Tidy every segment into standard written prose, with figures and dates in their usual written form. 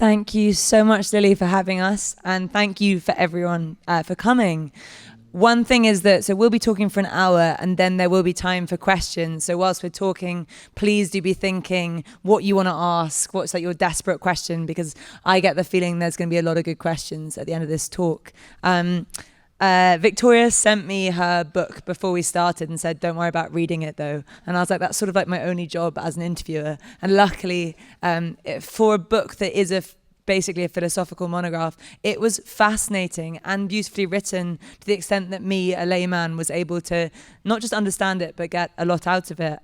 Thank you so much, Lily, for having us, and thank you for everyone for coming. One thing is that, so we'll be talking for an hour and then there will be time for questions. So whilst we're talking, please do be thinking what you want to ask, what's like your desperate question, because I get the feeling there's going to be a lot of good questions at the end of this talk. Victoria sent me her book before we started and said, don't worry about reading it though. And I was like, that's sort of like my only job as an interviewer. And luckily, for a book that is basically a philosophical monograph, it was fascinating and beautifully written to the extent that me, a layman, was able to not just understand it, but get a lot out of it.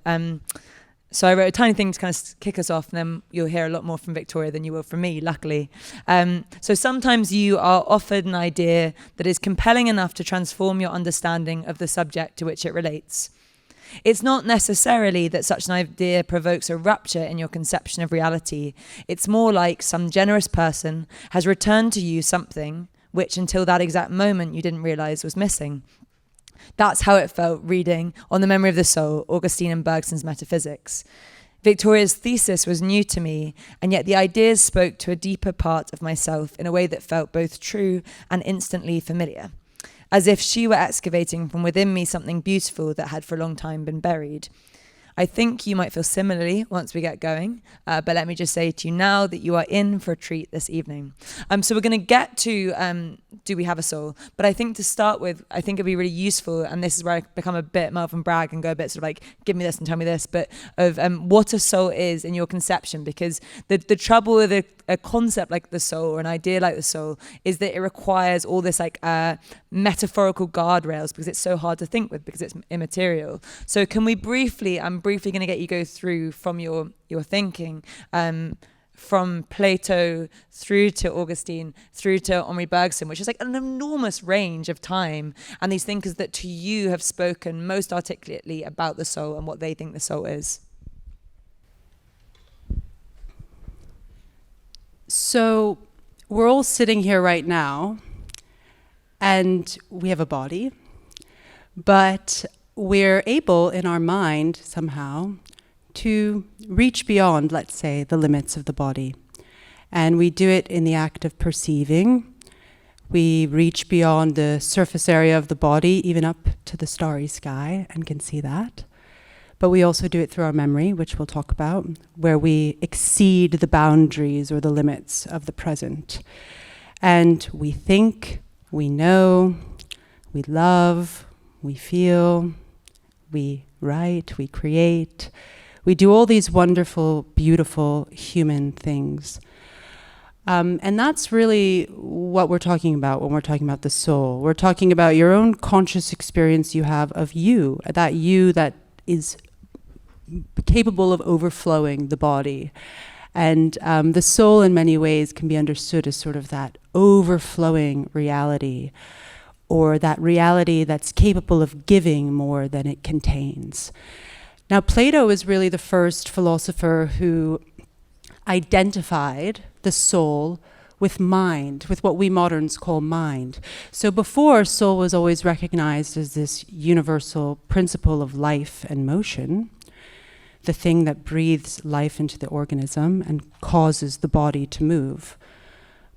So I wrote a tiny thing to kind of kick us off, and then you'll hear a lot more from Victoria than you will from me, luckily. So sometimes you are offered an idea that is compelling enough to transform your understanding of the subject to which it relates. It's not necessarily that such an idea provokes a rupture in your conception of reality. It's more like some generous person has returned to you something which until that exact moment you didn't realize was missing. That's how it felt reading On the Memory of the Soul, Augustine and Bergson's Metaphysics. Victoria's thesis was new to me, and yet the ideas spoke to a deeper part of myself in a way that felt both true and instantly familiar, as if she were excavating from within me something beautiful that had for a long time been buried. I think you might feel similarly once we get going, but let me just say to you now that you are in for a treat this evening. So we're going to get to Do We Have a Soul? But I think to start with, I think it'd be really useful, and this is where I become a bit Melvin Bragg and go a bit sort of like, give me this and tell me this, but of what a soul is in your conception, because the trouble with a concept like the soul or an idea like the soul is that it requires all this like metaphorical guardrails because it's so hard to think with because it's immaterial. So can we briefly, I'm briefly going to get you go through from your thinking from Plato through to Augustine through to Henri Bergson, which is like an enormous range of time, and these thinkers that to you have spoken most articulately about the soul and what they think the soul is. So we're all sitting here right now, and we have a body, but we're able in our mind somehow to reach beyond, let's say, the limits of the body. And we do it in the act of perceiving. We reach beyond the surface area of the body, even up to the starry sky, and can see that. But we also do it through our memory, which we'll talk about, where we exceed the boundaries or the limits of the present. And we think, we know, we love, we feel, we write, we create. We do all these wonderful, beautiful human things. And that's really what we're talking about when we're talking about the soul. We're talking about your own conscious experience you have of you that is capable of overflowing the body. And the soul in many ways can be understood as sort of that overflowing reality, or that reality that's capable of giving more than it contains. Now, Plato is really the first philosopher who identified the soul with mind, with what we moderns call mind. So before, soul was always recognized as this universal principle of life and motion, the thing that breathes life into the organism and causes the body to move.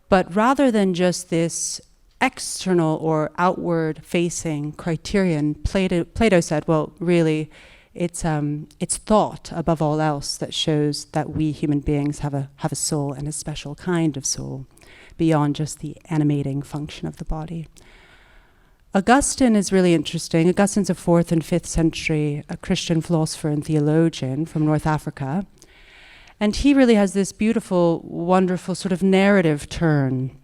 But rather than just this external or outward facing criterion, Plato said, well, really, it's thought above all else that shows that we human beings have a soul, and a special kind of soul beyond just the animating function of the body. Augustine is really interesting. Augustine's a 4th and 5th century a Christian philosopher and theologian from North Africa. And he really has this beautiful, wonderful sort of narrative turn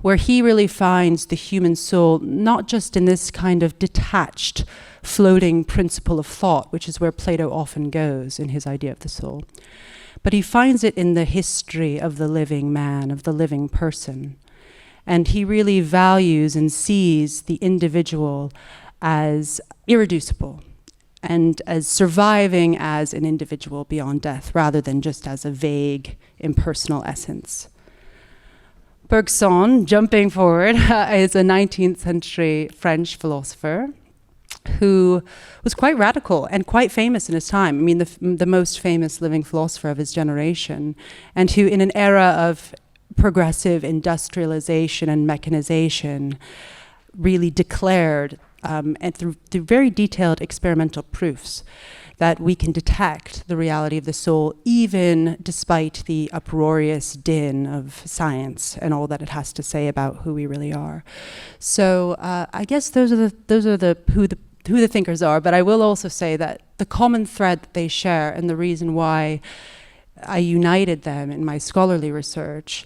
where he really finds the human soul not just in this kind of detached, floating principle of thought, which is where Plato often goes in his idea of the soul, but he finds it in the history of the living man, of the living person. And he really values and sees the individual as irreducible and as surviving as an individual beyond death, rather than just as a vague, impersonal essence. Bergson, jumping forward, is a 19th century French philosopher who was quite radical and quite famous in his time. I mean, the most famous living philosopher of his generation, and who in an era of progressive industrialization and mechanization really declared, and through very detailed experimental proofs, that we can detect the reality of the soul even despite the uproarious din of science and all that it has to say about who we really are. So I guess those are who the thinkers are, but I will also say that the common thread that they share and the reason why I united them in my scholarly research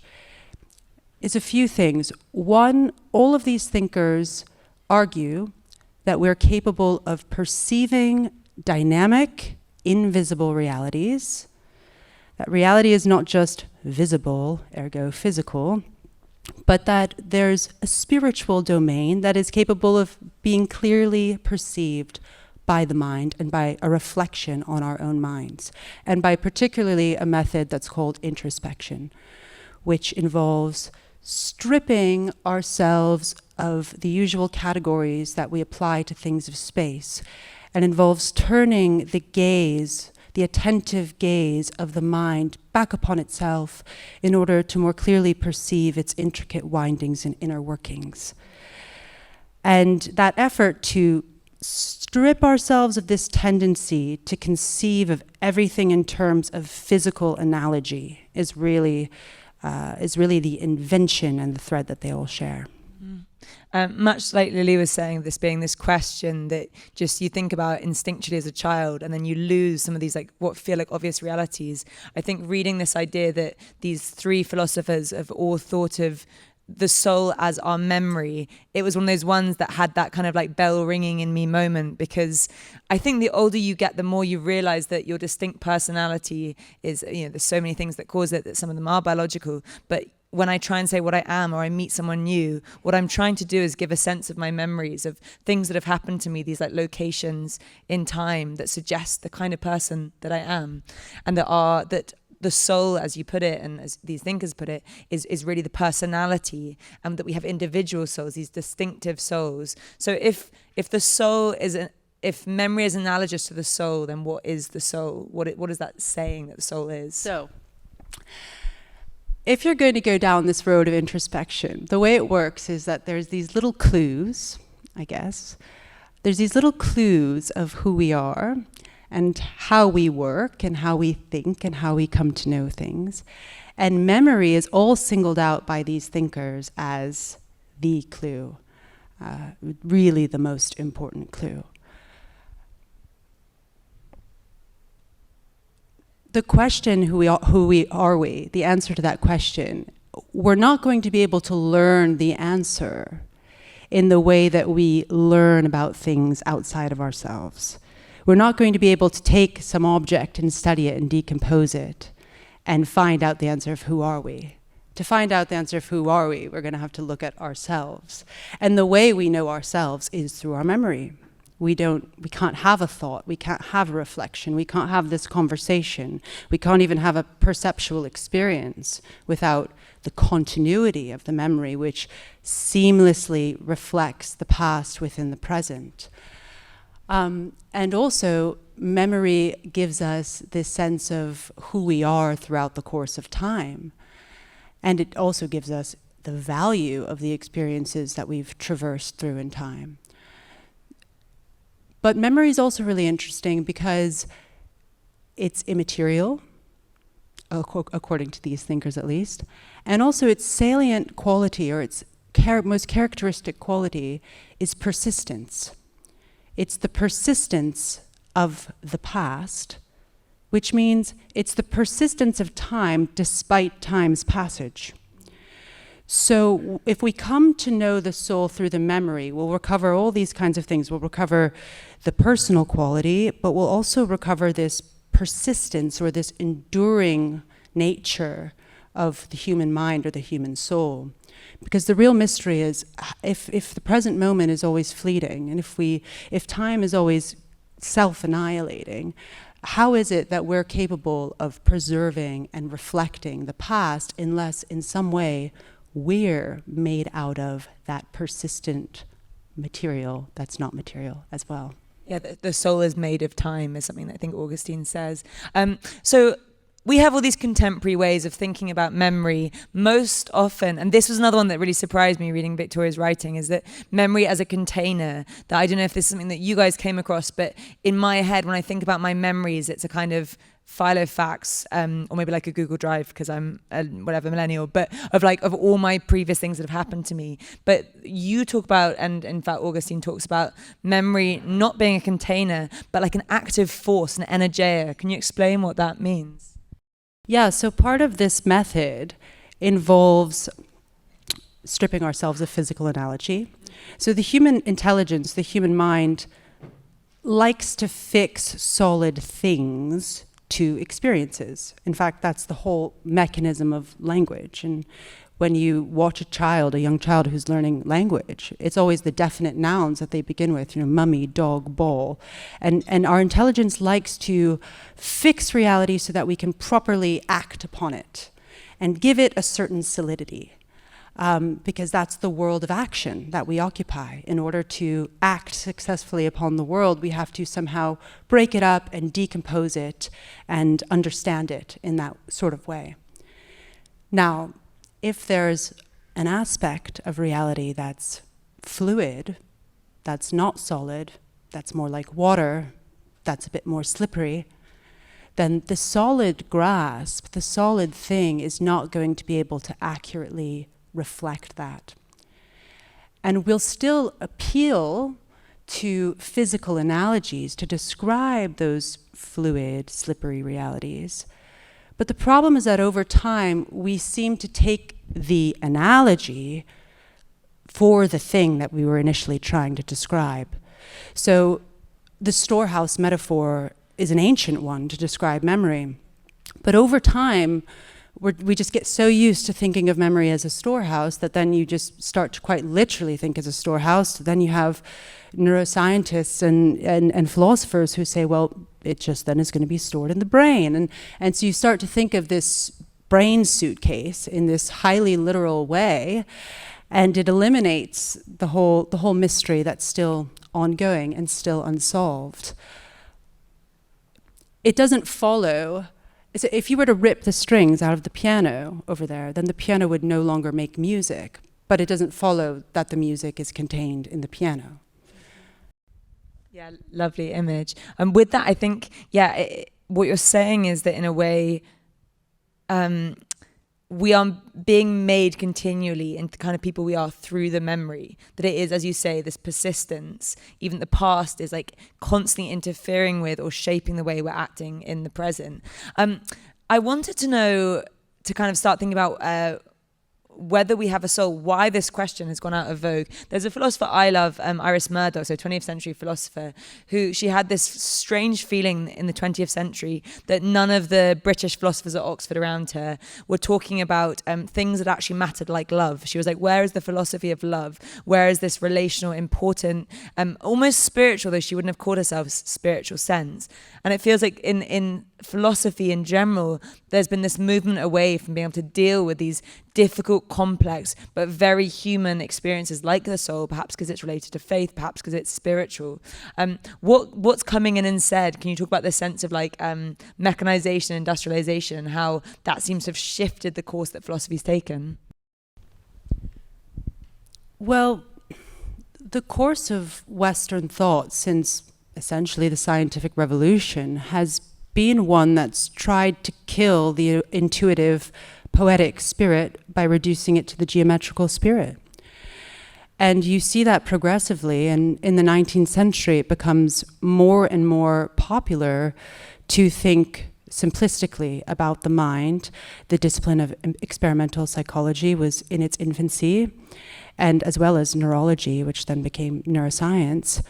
is a few things. One, all of these thinkers argue that we're capable of perceiving dynamic, invisible realities, that reality is not just visible, ergo physical, but that there's a spiritual domain that is capable of being clearly perceived by the mind and by a reflection on our own minds, and by particularly a method that's called introspection, which involves stripping ourselves of the usual categories that we apply to things of space, and involves turning the gaze, the attentive gaze of the mind back upon itself in order to more clearly perceive its intricate windings and inner workings. And that effort to strip ourselves of this tendency to conceive of everything in terms of physical analogy is really the invention and the thread that they all share. Much like Lily was saying, this being this question that just you think about instinctually as a child, and then you lose some of these like what feel like obvious realities. I think reading this idea that these three philosophers have all thought of the soul as our memory, it was one of those ones that had that kind of like bell ringing in me moment, because I think the older you get, the more you realize that your distinct personality is, there's so many things that cause it, that some of them are biological, but when I try and say what I am or I meet someone new, what I'm trying to do is give a sense of my memories of things that have happened to me, these like locations in time that suggest the kind of person that I am, and that the soul, as you put it, and as these thinkers put it, is really the personality, and that we have individual souls, these distinctive souls. So if the soul is if memory is analogous to the soul, then what is the soul? What is that saying that the soul is? So, if you're going to go down this road of introspection, the way it works is that there's these little clues, I guess. There's these little clues of who we are and how we work and how we think and how we come to know things. And memory is all singled out by these thinkers as the clue, really the most important clue. The question, who are we, the answer to that question, we're not going to be able to learn the answer in the way that we learn about things outside of ourselves. We're not going to be able to take some object and study it and decompose it and find out the answer of who are we. To find out the answer of who are we, we're going to have to look at ourselves. And the way we know ourselves is through our memory. We can't have a thought, we can't have a reflection, we can't have this conversation, we can't even have a perceptual experience without the continuity of the memory, which seamlessly reflects the past within the present. And also, memory gives us this sense of who we are throughout the course of time. And it also gives us the value of the experiences that we've traversed through in time. But memory is also really interesting because it's immaterial, according to these thinkers at least, and also its salient quality, or its most characteristic quality, is persistence. It's the persistence of the past, which means it's the persistence of time despite time's passage. So if we come to know the soul through the memory, we'll recover all these kinds of things. We'll recover the personal quality, but we'll also recover this persistence or this enduring nature of the human mind or the human soul. Because the real mystery is, if the present moment is always fleeting, and if time is always self-annihilating, how is it that we're capable of preserving and reflecting the past unless in some way we're made out of that persistent material that's not material as well? Yeah, the soul is made of time is something that I think Augustine says. So we have all these contemporary ways of thinking about memory most often, and this was another one that really surprised me reading Victoria's writing, is that memory as a container, that I don't know if this is something that you guys came across, but in my head, when I think about my memories, it's a kind of filofax, or maybe like a Google Drive, because I'm a whatever millennial, but of all my previous things that have happened to me. But you talk about, and in fact Augustine talks about memory not being a container, but like an active force, an energeia. Can you explain what that means? Yeah, so part of this method involves stripping ourselves of physical analogy. So the human intelligence, the human mind, likes to fix solid things to experiences. In fact, that's the whole mechanism of language. And when you watch a young child who's learning language, it's always the definite nouns that they begin with, mummy, dog, ball. And our intelligence likes to fix reality so that we can properly act upon it and give it a certain solidity. Because that's the world of action that we occupy. In order to act successfully upon the world, we have to somehow break it up and decompose it and understand it in that sort of way. Now, if there's an aspect of reality that's fluid, that's not solid, that's more like water, that's a bit more slippery, then the solid grasp, the solid thing, is not going to be able to accurately reflect that. And we'll still appeal to physical analogies to describe those fluid, slippery realities. But the problem is that over time, we seem to take the analogy for the thing that we were initially trying to describe. So the storehouse metaphor is an ancient one to describe memory. But over time, we just get so used to thinking of memory as a storehouse that then you just start to quite literally think as a storehouse. Then you have neuroscientists and philosophers who say, well, it just then is going to be stored in the brain. And so you start to think of this brain suitcase in this highly literal way, and it eliminates the whole mystery that's still ongoing and still unsolved. It doesn't follow. So if you were to rip the strings out of the piano over there, then the piano would no longer make music, but it doesn't follow that the music is contained in the piano. Yeah, lovely image. And with that, I think, what you're saying is that in a way, we are being made continually into the kind of people we are through the memory. That it is, as you say, this persistence. Even the past is like constantly interfering with or shaping the way we're acting in the present. I wanted to know, to kind of start thinking about whether we have a soul, why this question has gone out of vogue. There's a philosopher I love, Iris Murdoch, so 20th century philosopher, who she had this strange feeling in the 20th century that none of the British philosophers at Oxford around her were talking about things that actually mattered, like love. She was like, where is the philosophy of love? Where is this relational, important, almost spiritual, though she wouldn't have called herself spiritual sense. And it feels like in philosophy in general, there's been this movement away from being able to deal with these difficult, complex, but very human experiences like the soul, perhaps because it's related to faith, perhaps because it's spiritual. What's coming in instead? Can you talk about this sense of like mechanization, industrialization, and how that seems to have shifted the course that philosophy's taken? Well, the course of Western thought since essentially the scientific revolution has been one that's tried to kill the intuitive, poetic spirit by reducing it to the geometrical spirit. And you see that progressively, and in the 19th century it becomes more and more popular to think simplistically about the mind. The discipline of experimental psychology was in its infancy, and as well as neurology, which then became neuroscience.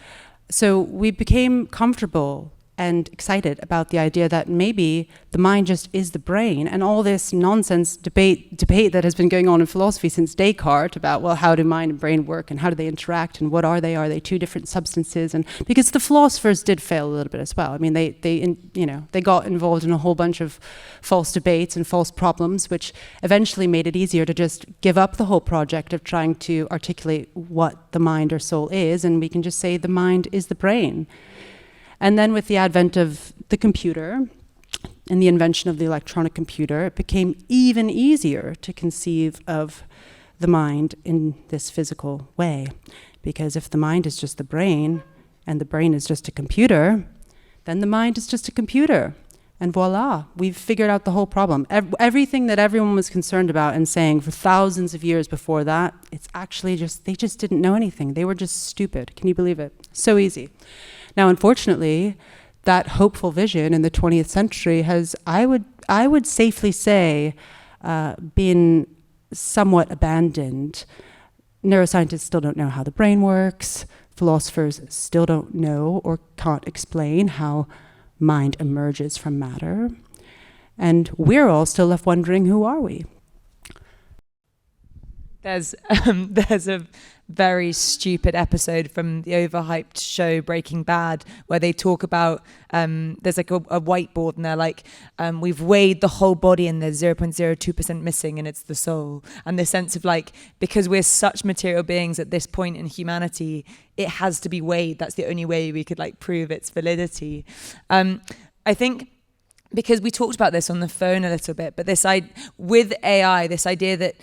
So we became comfortable and excited about the idea that maybe the mind just is the brain, and all this nonsense debate that has been going on in philosophy since Descartes about, well, how do mind and brain work and how do they interact and what are they? Are they two different substances? And because the philosophers did fail a little bit as well. I mean, they got involved in a whole bunch of false debates and false problems, which eventually made it easier to just give up the whole project of trying to articulate what the mind or soul is, and we can just say the mind is the brain. And then with the advent of the computer, and the invention of the electronic computer, it became even easier to conceive of the mind in this physical way. Because if the mind is just the brain, and the brain is just a computer, then the mind is just a computer. And voila, we've figured out the whole problem. Everything that everyone was concerned about and saying for thousands of years before that, it's actually just, they just didn't know anything. They were just stupid. Can you believe it? So easy. Now, unfortunately, that hopeful vision in the 20th century has, I would safely say, been somewhat abandoned. Neuroscientists still don't know how the brain works. Philosophers still don't know or can't explain how mind emerges from matter. And we're all still left wondering, who are we? There's a very stupid episode from the overhyped show Breaking Bad where they talk about there's like a whiteboard and they're like, we've weighed the whole body and there's 0.02% missing and it's the soul. And the sense of like, because we're such material beings at this point in humanity, it has to be weighed. That's the only way we could like prove its validity. I think because we talked about this on the phone a little bit, but with AI, this idea that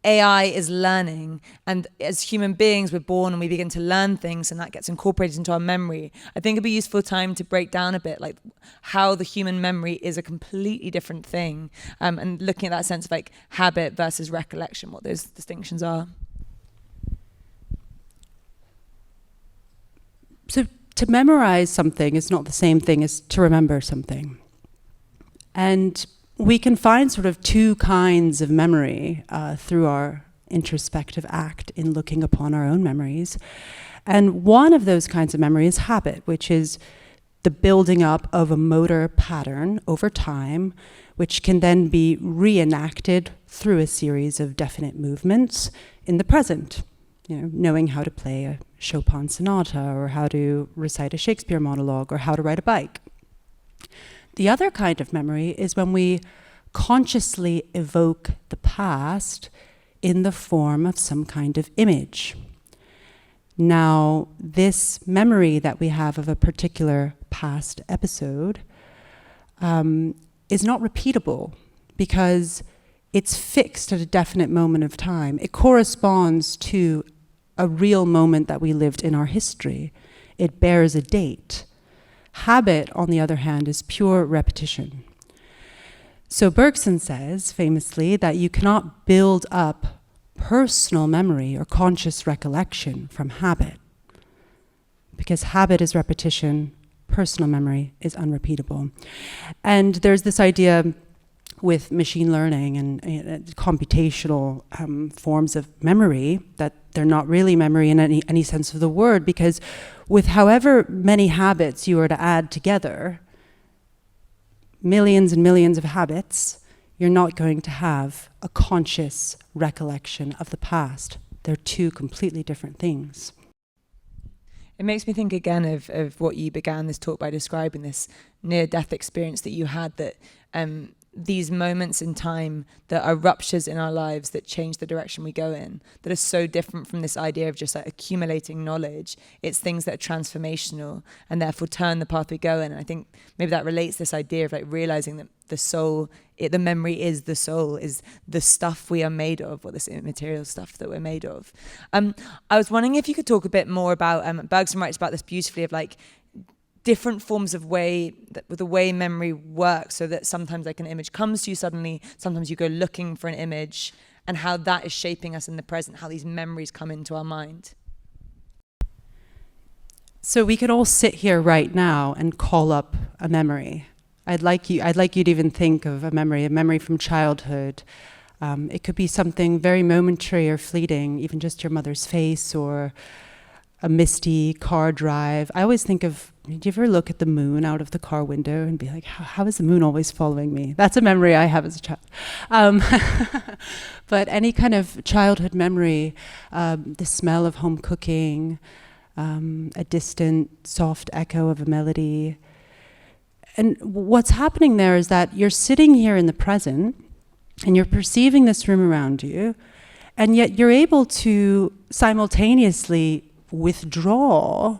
AI is learning, and as human beings we're born and we begin to learn things and that gets incorporated into our memory. I think it'd be a useful time to break down a bit like how the human memory is a completely different thing, and looking at that sense of like habit versus recollection, what those distinctions are. So to memorize something is not the same thing as to remember something. And we can find sort of two kinds of memory through our introspective act in looking upon our own memories. And one of those kinds of memory is habit, which is the building up of a motor pattern over time, which can then be reenacted through a series of definite movements in the present. You know, knowing how to play a Chopin sonata, or how to recite a Shakespeare monologue, or how to ride a bike. The other kind of memory is when we consciously evoke the past in the form of some kind of image. Now, this memory that we have of a particular past episode is not repeatable because it's fixed at a definite moment of time. It corresponds to a real moment that we lived in our history. It bears a date. Habit, on the other hand, is pure repetition. So Bergson says, famously, that you cannot build up personal memory or conscious recollection from habit, because habit is repetition, personal memory is unrepeatable. And there's this idea with machine learning and computational forms of memory that they're not really memory in any sense of the word, because with however many habits you were to add together, millions and millions of habits, you're not going to have a conscious recollection of the past. They're two completely different things. It makes me think again of what you began this talk by describing, this near-death experience that you had, that these moments in time that are ruptures in our lives that change the direction we go in, that are so different from this idea of just like accumulating knowledge. It's things that are transformational and therefore turn the path we go in. And I think maybe that relates this idea of like realizing that the soul, the memory is the soul, is the stuff we are made of, or this immaterial stuff that we're made of. I was wondering if you could talk a bit more about, Bergson writes about this beautifully, of like different forms of the way memory works, so that sometimes like an image comes to you suddenly, sometimes you go looking for an image, and how that is shaping us in the present, how these memories come into our mind. So we could all sit here right now and call up a memory. I'd like you to even think of a memory from childhood. It could be something very momentary or fleeting, even just your mother's face, or a misty car drive. I always think of, do you ever look at the moon out of the car window and be like, how is the moon always following me? That's a memory I have as a child. But any kind of childhood memory, the smell of home cooking, a distant soft echo of a melody. And what's happening there is that you're sitting here in the present and you're perceiving this room around you, and yet you're able to simultaneously withdraw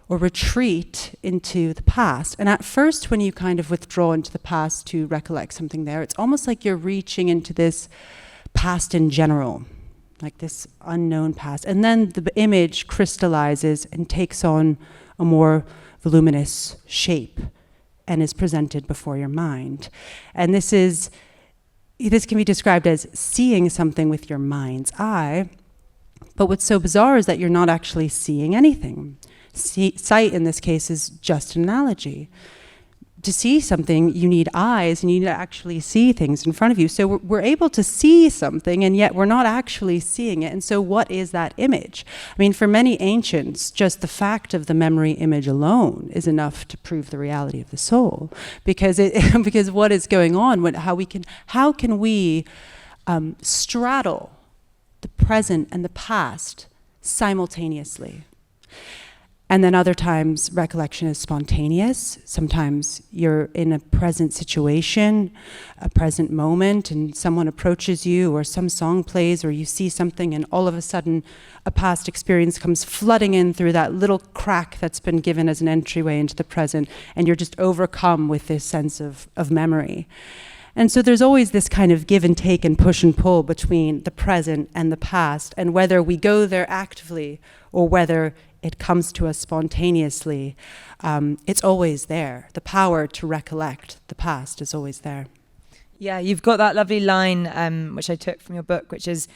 or retreat into the past. And at first, when you kind of withdraw into the past to recollect something there, it's almost like you're reaching into this past in general, like this unknown past. And then the image crystallizes and takes on a more voluminous shape and is presented before your mind. And this can be described as seeing something with your mind's eye. But what's so bizarre is that you're not actually seeing anything. Sight in this case is just an analogy. To see something, you need eyes, and you need to actually see things in front of you. So we're able to see something, and yet we're not actually seeing it. And so what is that image? I mean, for many ancients, just the fact of the memory image alone is enough to prove the reality of the soul. Because because what is going on, how can we straddle the present and the past simultaneously? And then other times, recollection is spontaneous. Sometimes you're in a present situation, a present moment, and someone approaches you, or some song plays, or you see something, and all of a sudden, a past experience comes flooding in through that little crack that's been given as an entryway into the present, and you're just overcome with this sense of memory. And so there's always this kind of give and take and push and pull between the present and the past, and whether we go there actively or whether it comes to us spontaneously, it's always there. The power to recollect the past is always there. Yeah, you've got that lovely line, which I took from your book, which is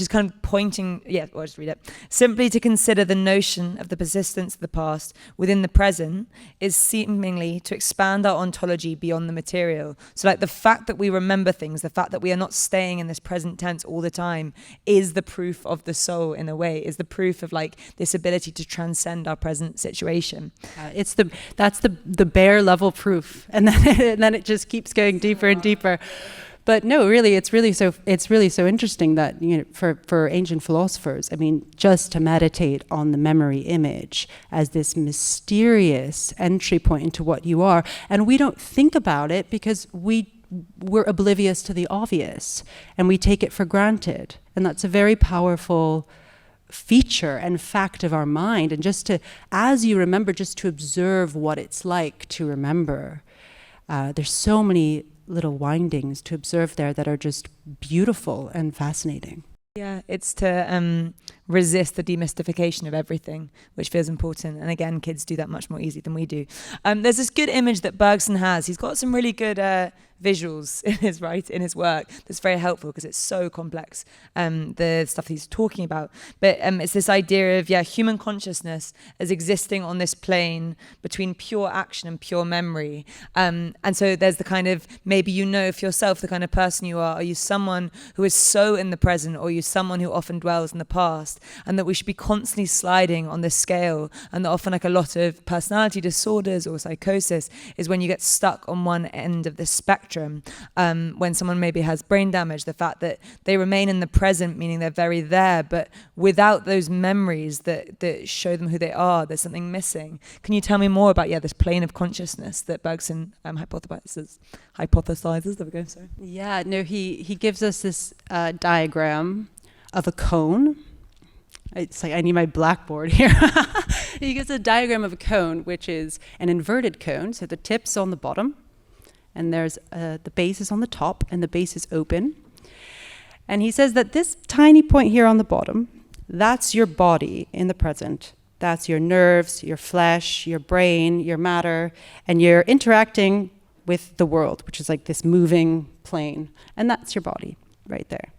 kind of pointing, I'll just read it. Simply to consider the notion of the persistence of the past within the present is seemingly to expand our ontology beyond the material. So like the fact that we remember things, the fact that we are not staying in this present tense all the time is the proof of the soul in a way, is the proof of like this ability to transcend our present situation. That's the bare level proof. And then it just keeps going deeper and deeper. But no, really, it's really so interesting that, for ancient philosophers, I mean, just to meditate on the memory image as this mysterious entry point into what you are, and we don't think about it because we're oblivious to the obvious, and we take it for granted, and that's a very powerful feature and fact of our mind. And just to, as you remember, just to observe what it's like to remember. There's so many little windings to observe there that are just beautiful and fascinating. Yeah, it's to resist the demystification of everything, which feels important. And again, kids do that much more easily than we do. There's this good image that Bergson has. He's got some really good visuals in his work that's very helpful because it's so complex, the stuff he's talking about. But it's this idea of human consciousness as existing on this plane between pure action and pure memory. And so there's the kind of, maybe for yourself the kind of person you are. Are you someone who is so in the present, or are you someone who often dwells in the past? And that we should be constantly sliding on this scale, and that often like a lot of personality disorders or psychosis is when you get stuck on one end of the spectrum. When someone maybe has brain damage, the fact that they remain in the present, meaning they're very there, but without those memories that show them who they are, there's something missing. Can you tell me more about this plane of consciousness that Bergson hypothesizes? There we go. Sorry. Yeah, no, he gives us this diagram of a cone. It's like I need my blackboard here. He gives a diagram of a cone, which is an inverted cone. So the tip's on the bottom, and there's the base is on the top, and the base is open. And he says that this tiny point here on the bottom, that's your body in the present. That's your nerves, your flesh, your brain, your matter, and you're interacting with the world, which is like this moving plane. And that's your body right there.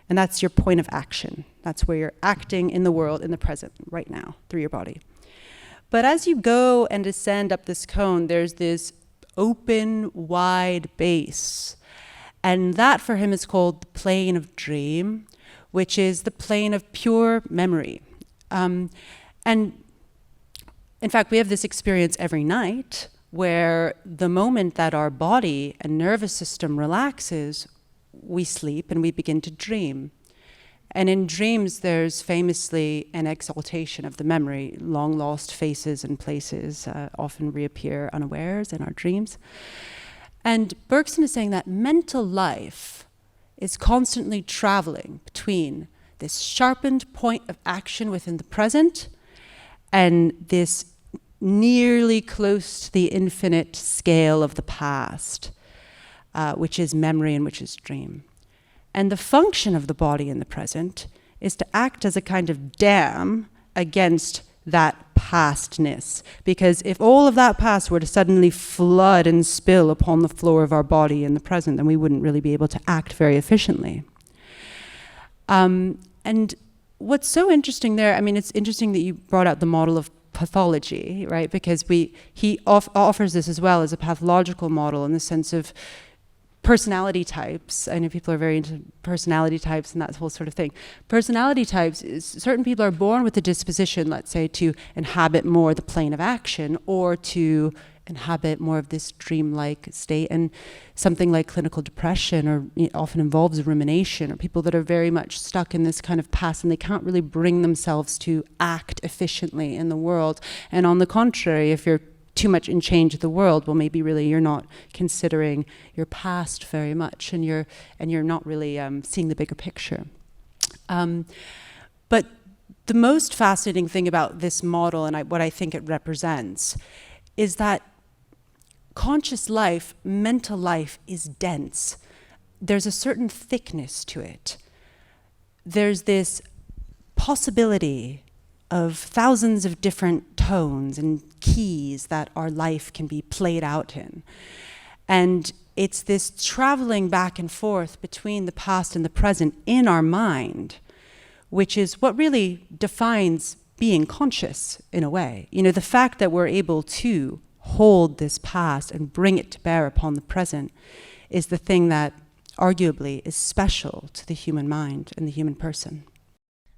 And that's your point of action. That's where you're acting in the world, in the present, right now, through your body. But as you go and descend up this cone, there's this open, wide base. And that for him is called the plane of dream, which is the plane of pure memory. And in fact, we have this experience every night where the moment that our body and nervous system relaxes, we sleep and we begin to dream. And in dreams, there's famously an exaltation of the memory. Long lost faces and places often reappear unawares in our dreams. And Bergson is saying that mental life is constantly traveling between this sharpened point of action within the present and this nearly close to the infinite scale of the past, which is memory and which is dream. And the function of the body in the present is to act as a kind of dam against that pastness. Because if all of that past were to suddenly flood and spill upon the floor of our body in the present, then we wouldn't really be able to act very efficiently. And what's so interesting there, I mean, it's interesting that you brought out the model of pathology, right? Because he offers this as well as a pathological model in the sense of personality types. I know people are very into personality types and that whole sort of thing. Personality types is certain people are born with a disposition, let's say, to inhabit more the plane of action or to inhabit more of this dreamlike state, and something like clinical depression or often involves rumination, or people that are very much stuck in this kind of past and they can't really bring themselves to act efficiently in the world. And on the contrary, if you're too much in change of the world, well, maybe really you're not considering your past very much, and you're not really seeing the bigger picture. But the most fascinating thing about this model, and what I think it represents, is that conscious life, mental life, is dense. There's a certain thickness to it. There's this possibility of thousands of different tones and keys that our life can be played out in. And it's this traveling back and forth between the past and the present in our mind, which is what really defines being conscious in a way. You know, the fact that we're able to hold this past and bring it to bear upon the present is the thing that arguably is special to the human mind and the human person.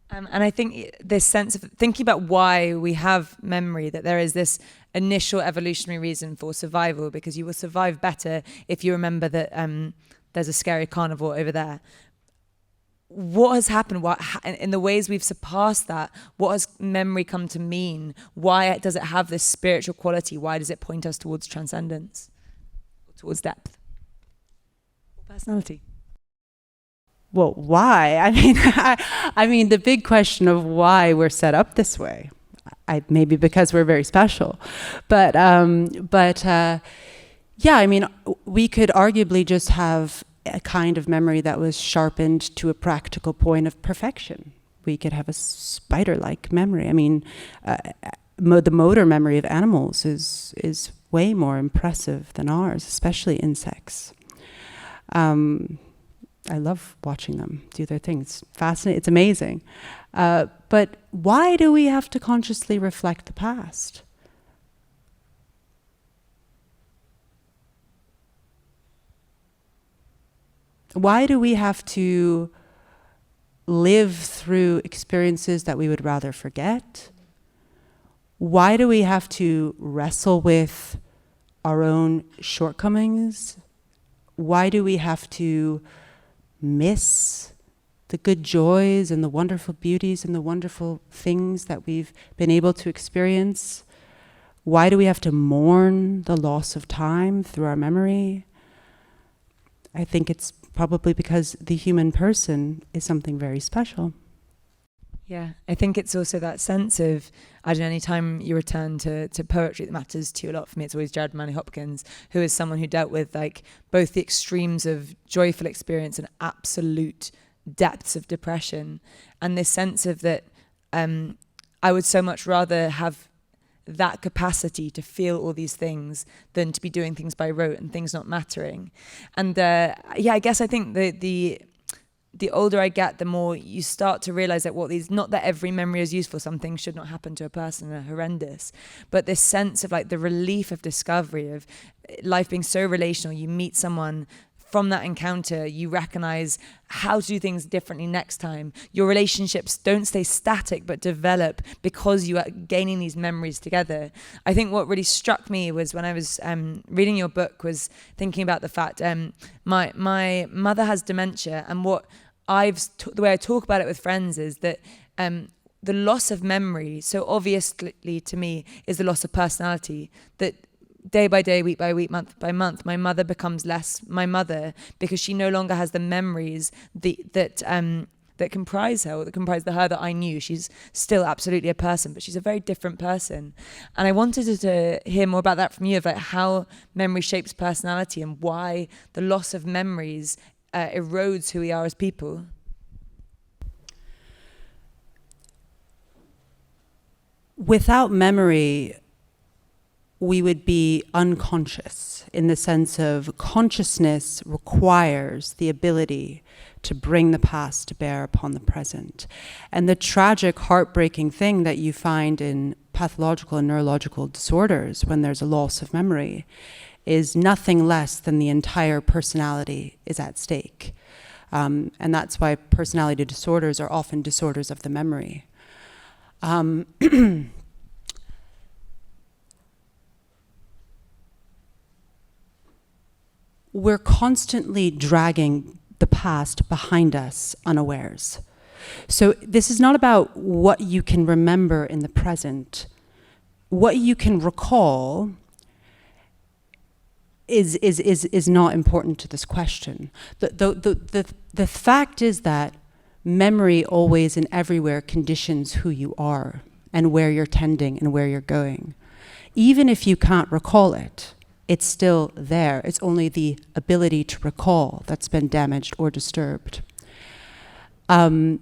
And I think this sense of thinking about why we have memory, that there is this initial evolutionary reason for survival, because you will survive better if you remember that there's a scary carnivore over there. What has happened? In the ways we've surpassed that, what has memory come to mean? Why does it have this spiritual quality? Why does it point us towards transcendence, towards depth, or personality? Well, why? I mean, the big question of why we're set up this way. Maybe because we're very special, but yeah. I mean, we could arguably just have a kind of memory that was sharpened to a practical point of perfection. We could have a spider-like memory. I mean, the motor memory of animals is way more impressive than ours, especially insects. I love watching them do their thing. It's fascinating. It's amazing. But why do we have to consciously reflect the past? Why do we have to live through experiences that we would rather forget? Why do we have to wrestle with our own shortcomings? Why do we have to miss the good joys and the wonderful beauties and the wonderful things that we've been able to experience? Why do we have to mourn the loss of time through our memory? I think it's probably because the human person is something very special. Yeah, I think it's also that sense of, I don't know, any time you return to poetry that matters to you a lot. For me, it's always Jared Manley Hopkins, who is someone who dealt with like both the extremes of joyful experience and absolute depths of depression. And this sense of that, I would so much rather have that capacity to feel all these things than to be doing things by rote and things not mattering. And yeah, I guess I think the older I get, the more you start to realize that not that every memory is useful. Some things should not happen to a person, are horrendous. But this sense of like the relief of discovery, of life being so relational, you meet someone, from that encounter, you recognize how to do things differently next time. Your relationships don't stay static, but develop because you are gaining these memories together. I think what really struck me was when I was reading your book, was thinking about the fact my mother has dementia, and the way I talk about it with friends is that the loss of memory, so obviously to me, is the loss of personality. That day by day, week by week, month by month, my mother becomes less my mother because she no longer has the memories that that comprise her, or that comprise the her that I knew. She's still absolutely a person, but she's a very different person. And I wanted to hear more about that from you, of like how memory shapes personality and why the loss of memories erodes who we are as people. Without memory, we would be unconscious, in the sense of consciousness requires the ability to bring the past to bear upon the present. And the tragic, heartbreaking thing that you find in pathological and neurological disorders when there's a loss of memory is nothing less than the entire personality is at stake. And that's why personality disorders are often disorders of the memory. We're constantly dragging the past behind us unawares. So this is not about what you can remember in the present. What you can recall is not important to this question. The fact is that memory always and everywhere conditions who you are and where you're tending and where you're going. Even if you can't recall it, it's still there. It's only the ability to recall that's been damaged or disturbed. And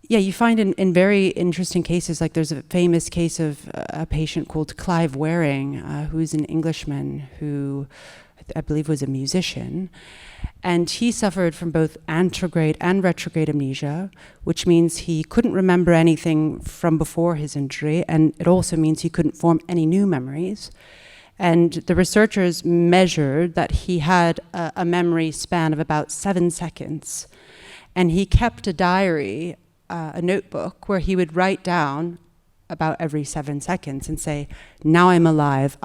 yeah, you find in very interesting cases, like there's a famous case of a patient called Clive Waring, who's an Englishman who I believe was a musician. And he suffered from both anterograde and retrograde amnesia, which means he couldn't remember anything from before his injury, and it also means he couldn't form any new memories. And the researchers measured that he had a memory span of about 7 seconds. And he kept a diary, a notebook, where he would write down about every 7 seconds and say, now I'm alive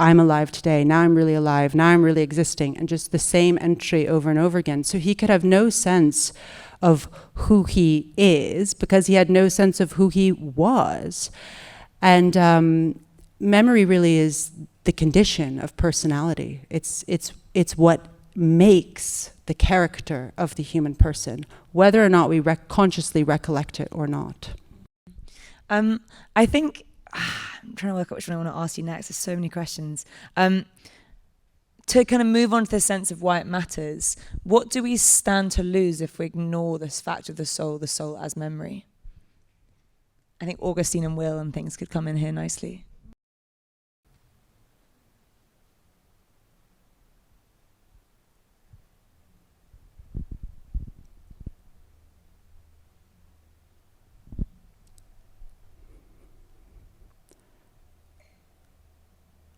today, now I'm really alive, now I'm really existing, and just the same entry over and over again. So he could have no sense of who he is because he had no sense of who he was. And memory really is the condition of personality. It's what makes the character of the human person, whether or not we consciously recollect it or not. I think, I'm trying to work out which one I want to ask you next. There's so many questions. To kind of move on to the sense of why it matters, what do we stand to lose if we ignore this fact of the soul as memory? I think Augustine and will and things could come in here nicely.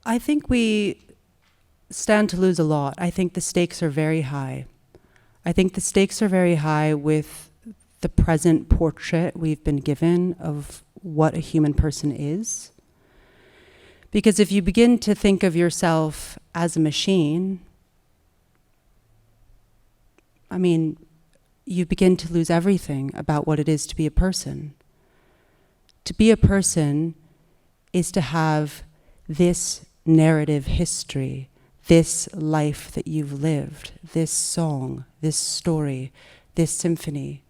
I think we stand to lose a lot. I think the stakes are very high. I think the stakes are very high with the present portrait we've been given of what a human person is. Because if you begin to think of yourself as a machine, I mean, you begin to lose everything about what it is to be a person. To be a person is to have this narrative history, this life that you've lived, this song, this story, this symphony.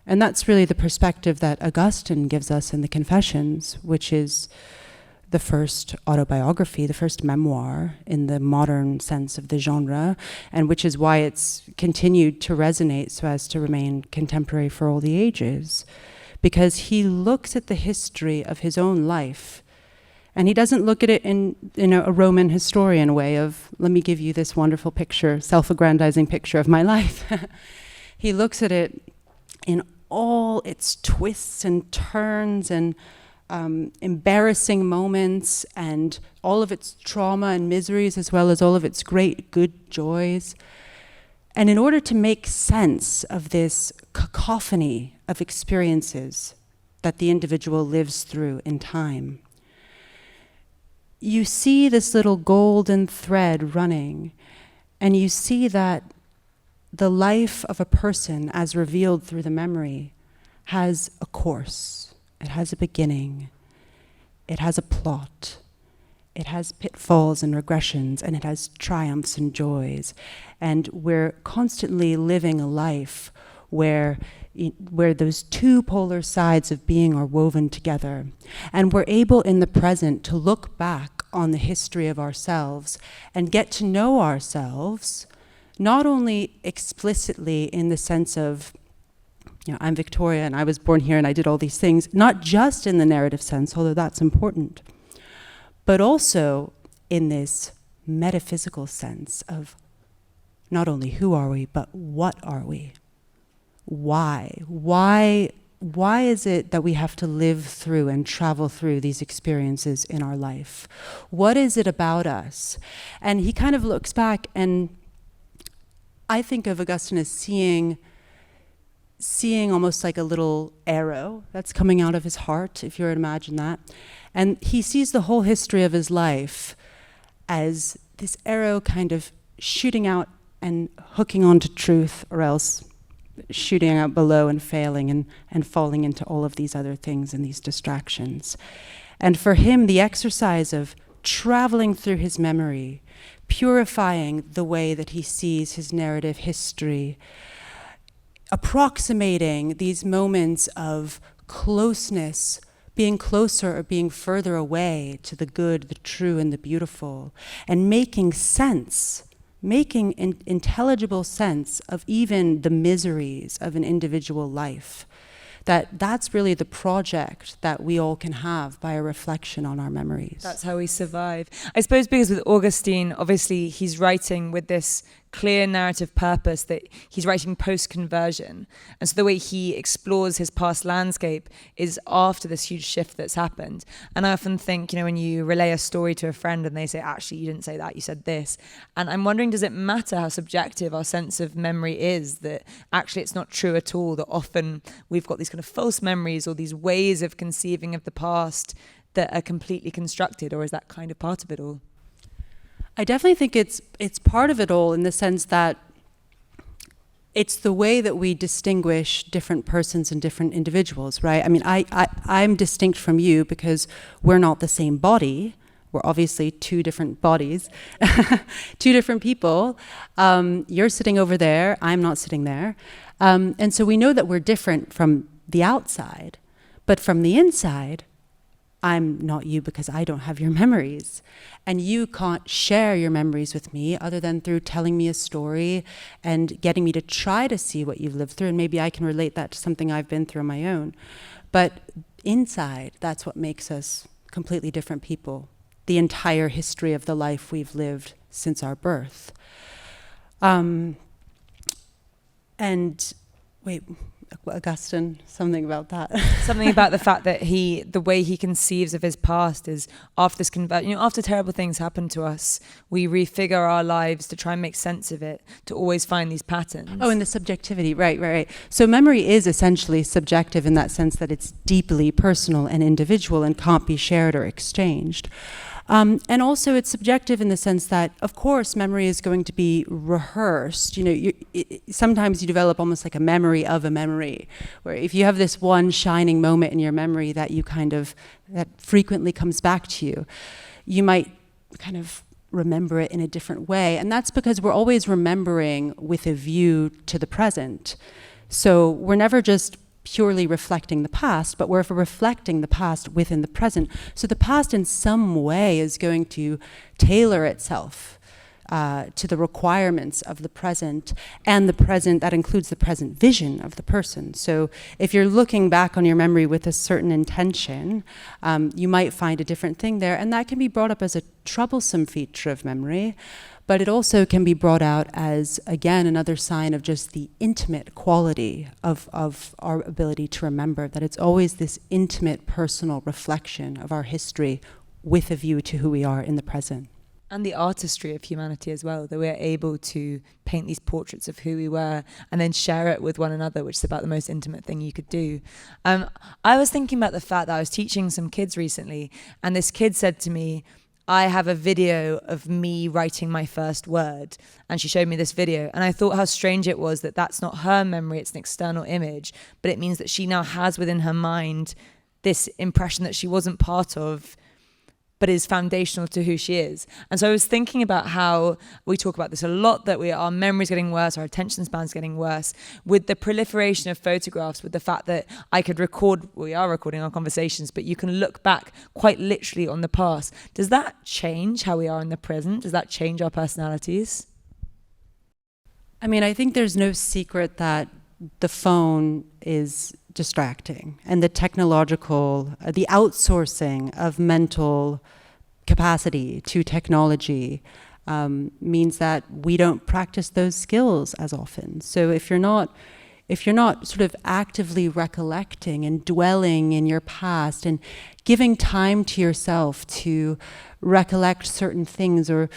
And that's really the perspective that Augustine gives us in the Confessions, which is the first autobiography, the first memoir in the modern sense of the genre, and which is why it's continued to resonate so as to remain contemporary for all the ages. Because he looks at the history of his own life, and he doesn't look at it in a Roman historian way of, let me give you this wonderful picture, self-aggrandizing picture of my life. He looks at it in all its twists and turns and embarrassing moments and all of its trauma and miseries, as well as all of its great good joys. And in order to make sense of this cacophony of experiences that the individual lives through in time, you see this little golden thread running, and you see that the life of a person as revealed through the memory has a course, it has a beginning, it has a plot, it has pitfalls and regressions, and it has triumphs and joys. And we're constantly living a life where those two polar sides of being are woven together. And we're able in the present to look back on the history of ourselves and get to know ourselves, not only explicitly in the sense of, I'm Victoria and I was born here and I did all these things, not just in the narrative sense, although that's important, but also in this metaphysical sense of not only who are we, but what are we? Why? Why is it that we have to live through and travel through these experiences in our life? What is it about us? And he kind of looks back, and I think of Augustine as seeing almost like a little arrow that's coming out of his heart, if you were to imagine that. And he sees the whole history of his life as this arrow kind of shooting out and hooking onto truth, or else shooting out below and failing and falling into all of these other things and these distractions. And for him, the exercise of traveling through his memory, purifying the way that he sees his narrative history, approximating these moments of closeness, being closer or being further away to the good, the true, and the beautiful, and making sense, making intelligible sense of even the miseries of an individual life. That's really the project that we all can have by a reflection on our memories. That's how we survive. I suppose because with Augustine, obviously he's writing with this clear narrative purpose that he's writing post-conversion. And so the way he explores his past landscape is after this huge shift that's happened. And I often think, when you relay a story to a friend and they say, actually, you didn't say that, you said this. And I'm wondering, does it matter how subjective our sense of memory is, that actually it's not true at all, that often we've got these kind of false memories or these ways of conceiving of the past that are completely constructed, or is that kind of part of it all? I definitely think it's part of it all, in the sense that it's the way that we distinguish different persons and different individuals, right? I mean, I'm distinct from you because we're not the same body. We're obviously two different bodies, two different people. You're sitting over there, I'm not sitting there. And so we know that we're different from the outside, but from the inside, I'm not you because I don't have your memories. And you can't share your memories with me other than through telling me a story and getting me to try to see what you've lived through. And maybe I can relate that to something I've been through on my own. But inside, that's what makes us completely different people. The entire history of the life we've lived since our birth. And wait, Augustine, something about that. Something about the fact that the way he conceives of his past is after this after terrible things happen to us, we refigure our lives to try and make sense of it, to always find these patterns. Oh, and the subjectivity, right. So memory is essentially subjective in that sense that it's deeply personal and individual and can't be shared or exchanged. And also it's subjective in the sense that, of course, memory is going to be rehearsed. Sometimes you develop almost like a memory of a memory, where if you have this one shining moment in your memory that that frequently comes back to you, you might kind of remember it in a different way. And that's because we're always remembering with a view to the present. So we're never just purely reflecting the past, but we're reflecting the past within the present. So the past in some way is going to tailor itself to the requirements of the present, and the present, that includes the present vision of the person. So if you're looking back on your memory with a certain intention, you might find a different thing there, and that can be brought up as a troublesome feature of memory. But it also can be brought out as, again, another sign of just the intimate quality of our ability to remember, that it's always this intimate, personal reflection of our history with a view to who we are in the present. And the artistry of humanity as well, that we're able to paint these portraits of who we were and then share it with one another, which is about the most intimate thing you could do. I was thinking about the fact that I was teaching some kids recently, and this kid said to me, I have a video of me writing my first word. And she showed me this video. And I thought how strange it was that that's not her memory, it's an external image. But it means that she now has within her mind this impression that she wasn't part of but is foundational to who she is. And so I was thinking about how we talk about this a lot, that our memory's getting worse, our attention span's getting worse, with the proliferation of photographs, with the fact that we are recording our conversations, but you can look back quite literally on the past. Does that change how we are in the present? Does that change our personalities? I mean, I think there's no secret that the phone is distracting, and the technological, the outsourcing of mental capacity to technology means that we don't practice those skills as often. So if you're not sort of actively recollecting and dwelling in your past and giving time to yourself to recollect certain things or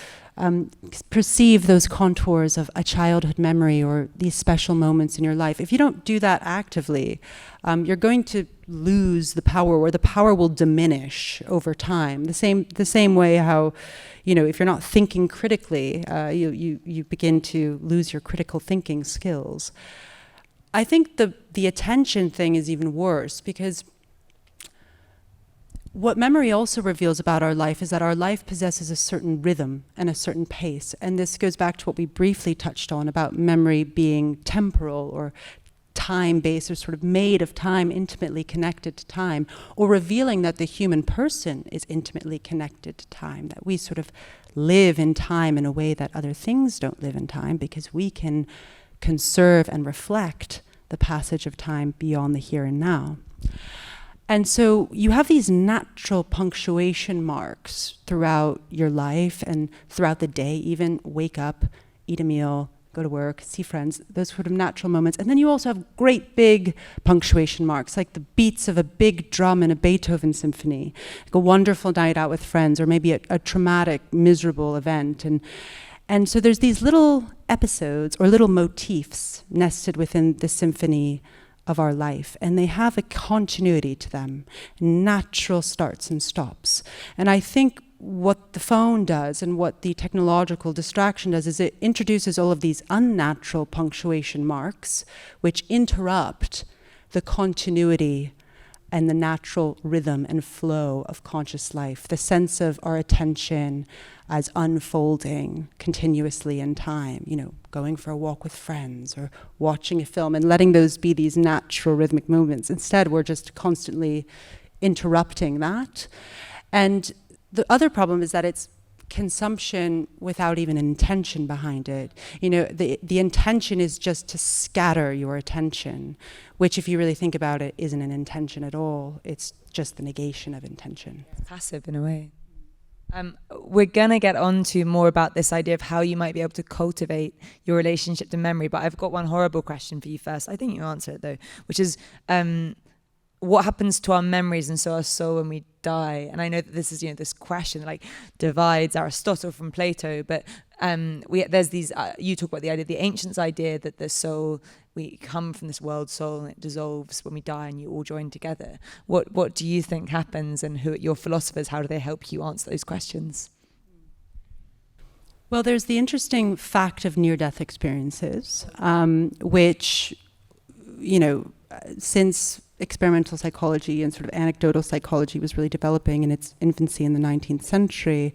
perceive those contours of a childhood memory or these special moments in your life, if you don't do that actively, you're going to lose the power, or the power will diminish over time. The same way how, if you're not thinking critically, you begin to lose your critical thinking skills. I think the attention thing is even worse, because what memory also reveals about our life is that our life possesses a certain rhythm and a certain pace. And this goes back to what we briefly touched on about memory being temporal or time-based, or sort of made of time, intimately connected to time, or revealing that the human person is intimately connected to time, that we sort of live in time in a way that other things don't live in time, because we can conserve and reflect the passage of time beyond the here and now. And so you have these natural punctuation marks throughout your life and throughout the day, even wake up, eat a meal, go to work, see friends, those sort of natural moments. And then you also have great big punctuation marks, like the beats of a big drum in a Beethoven symphony, like a wonderful night out with friends, or maybe a traumatic, miserable event. And so there's these little episodes or little motifs nested within the symphony of our life, and they have a continuity to them, natural starts and stops. And I think what the phone does and what the technological distraction does is it introduces all of these unnatural punctuation marks which interrupt the continuity and the natural rhythm and flow of conscious life, the sense of our attention as unfolding continuously in time, going for a walk with friends or watching a film, and letting those be these natural rhythmic movements. Instead, we're just constantly interrupting that. And the other problem is that it's consumption without even an intention behind it. The intention is just to scatter your attention, which, if you really think about it, isn't an intention at all. It's just the negation of intention. It's passive in a way. We're going to get on to more about this idea of how you might be able to cultivate your relationship to memory, but I've got one horrible question for you first. I think you answer it though, which is what happens to our memories and so our soul when we die? And I know that this is, this question like divides Aristotle from Plato, but there's these, you talk about the idea, the ancients' idea that the soul, we come from this world soul and it dissolves when we die and you all join together. What do you think happens, and who your philosophers, how do they help you answer those questions? Well, there's the interesting fact of near-death experiences, which, since experimental psychology and sort of anecdotal psychology was really developing in its infancy in the 19th century,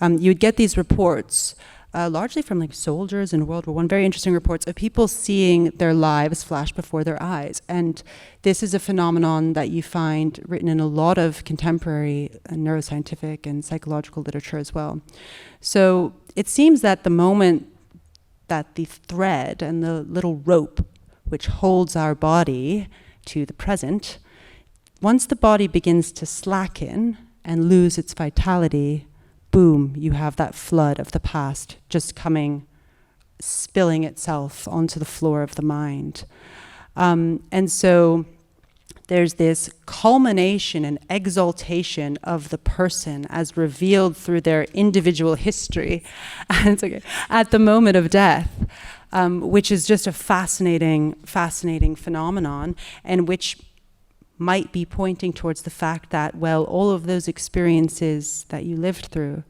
you would get these reports, largely from like soldiers in World War I, very interesting reports of people seeing their lives flash before their eyes. And this is a phenomenon that you find written in a lot of contemporary neuroscientific and psychological literature as well. So it seems that the moment that the thread and the little rope which holds our body to the present, once the body begins to slacken and lose its vitality, boom, you have that flood of the past just spilling itself onto the floor of the mind. And so there's this culmination and exaltation of the person as revealed through their individual history at the moment of death, which is just a fascinating phenomenon, and which might be pointing towards the fact that, well, all of those experiences that you lived through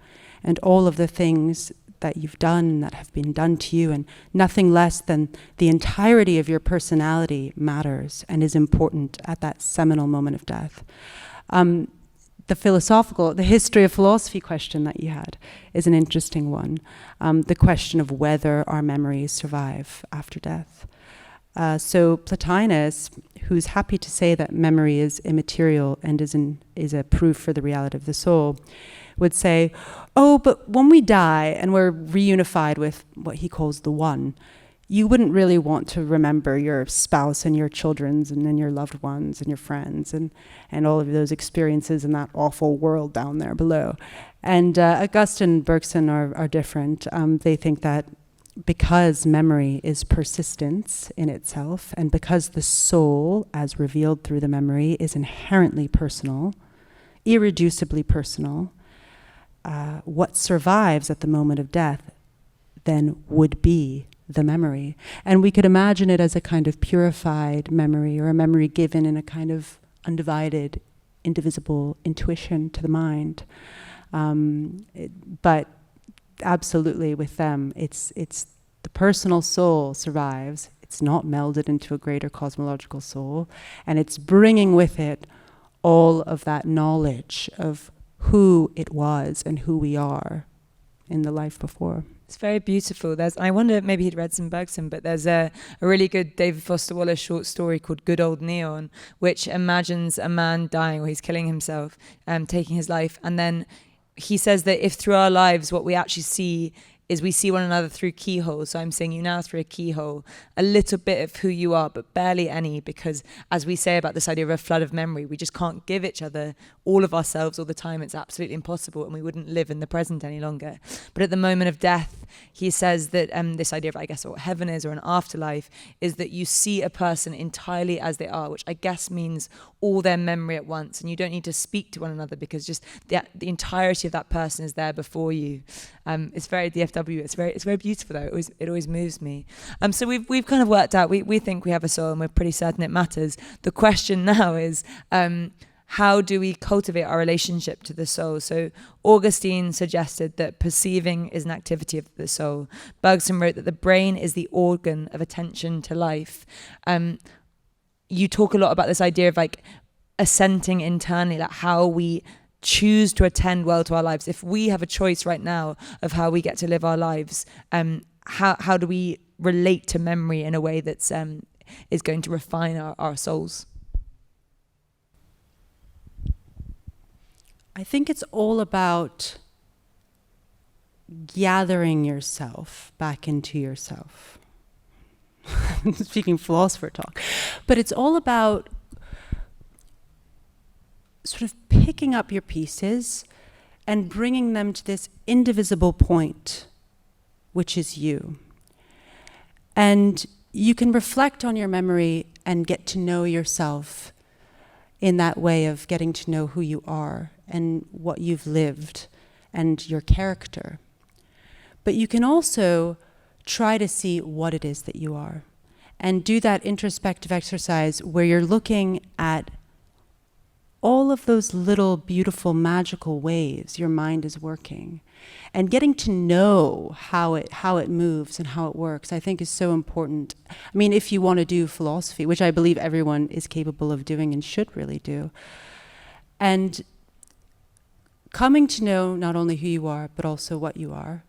and all of the things that you've done that have been done to you, and nothing less than the entirety of your personality matters and is important at that seminal moment of death. the history of philosophy question that you had is an interesting one. The question of whether our memories survive after death. So Plotinus, who's happy to say that memory is immaterial and is a proof for the reality of the soul, would say, oh, but when we die and we're reunified with what he calls the one, you wouldn't really want to remember your spouse and your children's and then your loved ones and your friends and all of those experiences in that awful world down there below. And Augustine and Bergson are different. They think that because memory is persistence in itself, and because the soul, as revealed through the memory, is inherently personal, irreducibly personal, what survives at the moment of death then would be the memory. And we could imagine it as a kind of purified memory, or a memory given in a kind of undivided, indivisible intuition to the mind. But absolutely with them, it's the personal soul survives. It's not melded into a greater cosmological soul, and it's bringing with it all of that knowledge of who it was and who we are in the life before. It's very beautiful. I wonder, maybe he'd read some Bergson, but there's a really good David Foster Wallace short story called Good Old Neon, which imagines a man dying, or he's killing himself, taking his life. And then he says that if through our lives what we actually see is we see one another through keyholes. So I'm seeing you now through a keyhole, a little bit of who you are, but barely any, because as we say about this idea of a flood of memory, we just can't give each other all of ourselves all the time. It's absolutely impossible, and we wouldn't live in the present any longer. But at the moment of death, he says that this idea of, I guess, what heaven is, or an afterlife, is that you see a person entirely as they are, which I guess means all their memory at once, and you don't need to speak to one another because just the entirety of that person is there before you. It's very DFW. It's very beautiful though. It always moves me. So we've kind of worked out. We think we have a soul, and we're pretty certain it matters. The question now is, how do we cultivate our relationship to the soul? So Augustine suggested that perceiving is an activity of the soul. Bergson wrote that the brain is the organ of attention to life. You talk a lot about this idea of like assenting internally, like how we choose to attend well to our lives. If we have a choice right now of how we get to live our lives, how do we relate to memory in a way that's is going to refine our souls? I think it's all about gathering yourself back into yourself. Speaking philosopher talk. But it's all about sort of picking up your pieces and bringing them to this indivisible point, which is you. And you can reflect on your memory and get to know yourself in that way of getting to know who you are and what you've lived and your character. But you can also try to see what it is that you are and do that introspective exercise where you're looking at all of those little beautiful magical ways your mind is working, and getting to know how it moves and how it works, I think is so important. I mean, if you want to do philosophy, which I believe everyone is capable of doing and should really do, and coming to know not only who you are, but also what you are.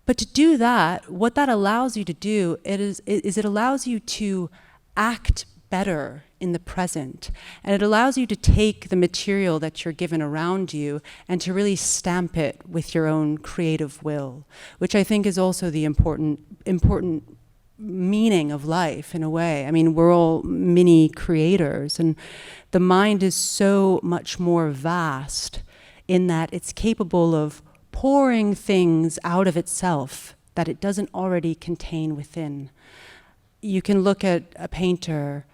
But to do that, what that allows you to do is it allows you to act better in the present. And it allows you to take the material that you're given around you and to really stamp it with your own creative will, which I think is also the important meaning of life in a way. I mean, we're all mini creators, and the mind is so much more vast in that it's capable of pouring things out of itself that it doesn't already contain within. You can look at a painter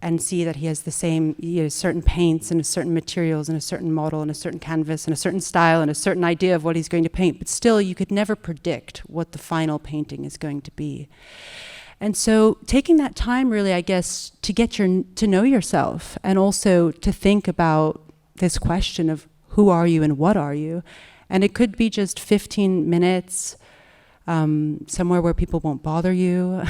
and see that he has the same, certain paints and certain materials and a certain model and a certain canvas and a certain style and a certain idea of what he's going to paint, but still you could never predict what the final painting is going to be. And so taking that time really, I guess, to get to know yourself, and also to think about this question of who are you and what are you. And it could be just 15 minutes somewhere where people won't bother you.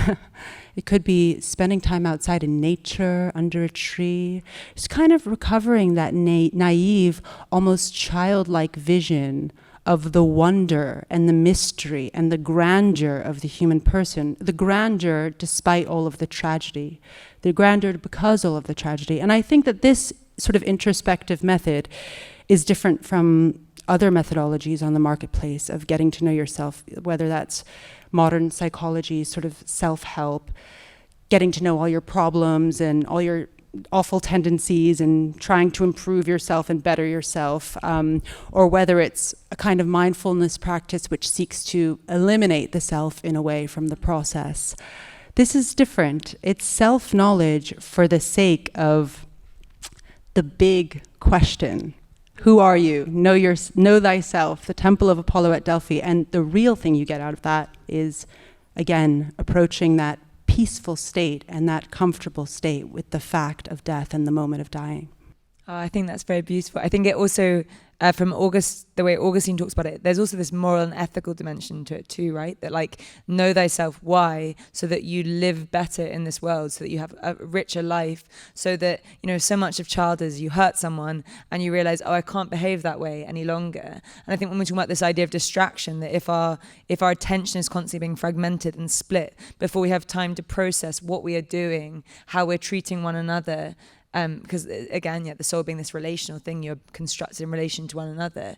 It could be spending time outside in nature, under a tree. Just kind of recovering that naive, almost childlike vision of the wonder and the mystery and the grandeur of the human person. The grandeur despite all of the tragedy. The grandeur because all of the tragedy. And I think that this sort of introspective method is different from other methodologies on the marketplace of getting to know yourself, whether that's modern psychology, sort of self-help, getting to know all your problems and all your awful tendencies and trying to improve yourself and better yourself, or whether it's a kind of mindfulness practice which seeks to eliminate the self in a way from the process. This is different. It's self-knowledge for the sake of the big question. Who are you? Know thyself, the temple of Apollo at Delphi. And the real thing you get out of that is, again, approaching that peaceful state and that comfortable state with the fact of death and the moment of dying. Oh, I think that's very beautiful. I think it also, from the way Augustine talks about it, there's also this moral and ethical dimension to it too, right? That like, know thyself, why? So that you live better in this world, so that you have a richer life, so that, you know, so much of childhood is you hurt someone and you realize, oh, I can't behave that way any longer. And I think when we talk about this idea of distraction, that if our attention is constantly being fragmented and split, before we have time to process what we are doing, how we're treating one another, because again, the soul being this relational thing you're constructed in relation to one another,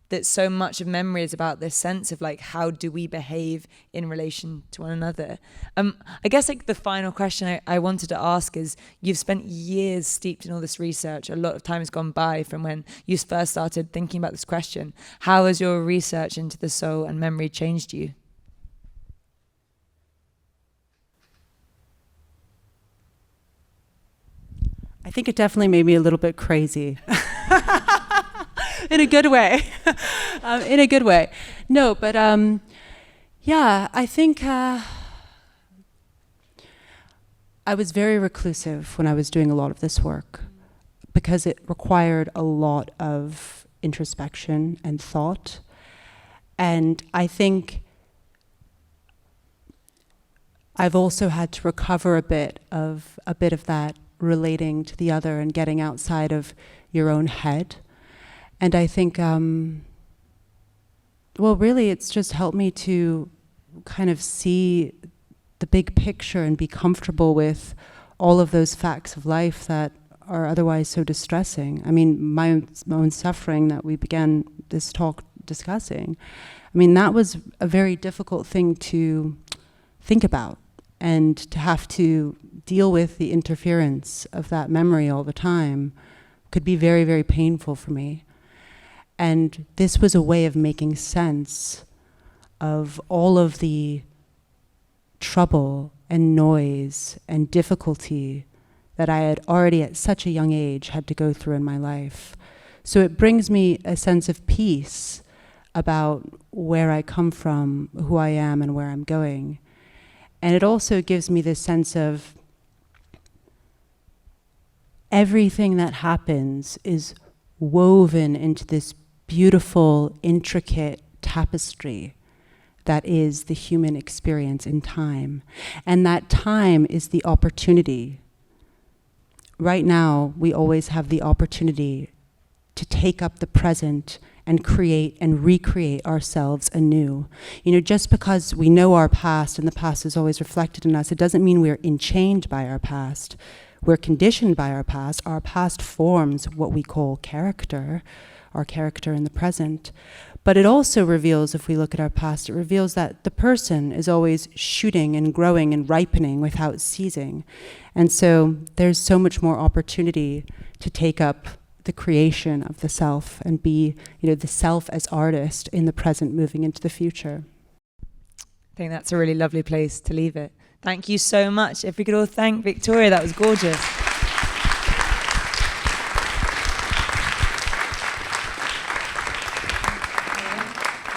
that so much of memory is about this sense of like, how do we behave in relation to one another? I guess like the final question I wanted to ask is, you've spent years steeped in all this research, a lot of time has gone by from when you first started thinking about this question. How has your research into the soul and memory changed you? I think it definitely made me a little bit crazy. In a good way. In a good way. No, but I think I was very reclusive when I was doing a lot of this work because it required a lot of introspection and thought. And I think I've also had to recover a bit of that relating to the other and getting outside of your own head. And I think, really it's just helped me to kind of see the big picture and be comfortable with all of those facts of life that are otherwise so distressing. I mean, my own suffering that we began this talk discussing, I mean, that was a very difficult thing to think about, and to have to deal with the interference of that memory all the time could be very, very painful for me. And this was a way of making sense of all of the trouble and noise and difficulty that I had already at such a young age had to go through in my life. So it brings me a sense of peace about where I come from, who I am, and where I'm going. And it also gives me this sense of everything that happens is woven into this beautiful, intricate tapestry that is the human experience in time. And that time is the opportunity. Right now, we always have the opportunity to take up the present and create and recreate ourselves anew. You know, just because we know our past and the past is always reflected in us, it doesn't mean we're enchained by our past. We're conditioned by our past. Our past forms what we call character, our character in the present. But it also reveals, if we look at our past, it reveals that the person is always shooting and growing and ripening without ceasing. And so there's so much more opportunity to take up the creation of the self and be, you know, the self as artist in the present moving into the future. I think that's a really lovely place to leave it. Thank you so much. If we could all thank Victoria, that was gorgeous.